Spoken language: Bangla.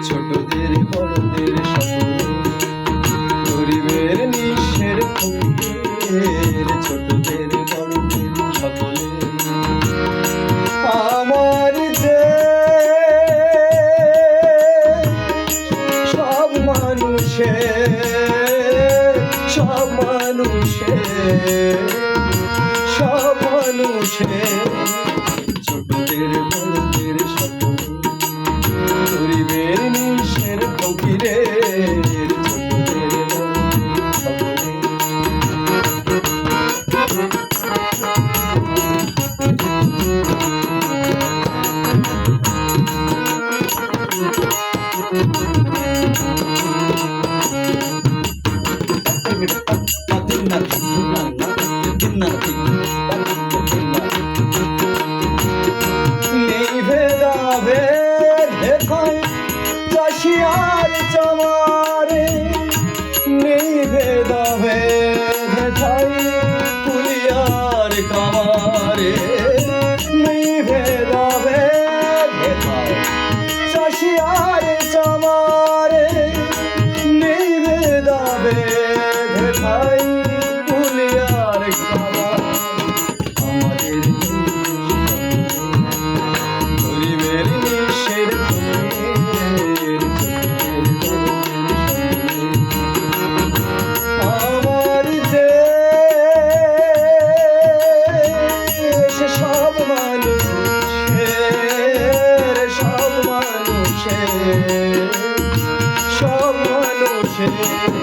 ছোটদের বড়দের সকলে গরিবের নিঃস্বের ফকিরের, ছোটদের বড়দের সকলে আমার দেশ সব মানুষের, সব মানুষের, সব মানুষের, ছোটদের বড়দের সকলে গরিবের নিঃস্বের ফকিরের, ছোটদের বড়দের সকলে নেই ভেদাভেদ হেথায় চাষি আর চামারে, নেই ভেদাভেদ হেথায় কুলি আর কামারে, নেই ভেদাভেদ হেথায় চাষি আর চামারে, নেই ভেদাভেদ হেথায় কুলি আর কামারে। আমাদের গরিবের নিঃস্বের ফকিরের, আমার দেশ সব মানুষের, সব মানুষের, সব মানুষের।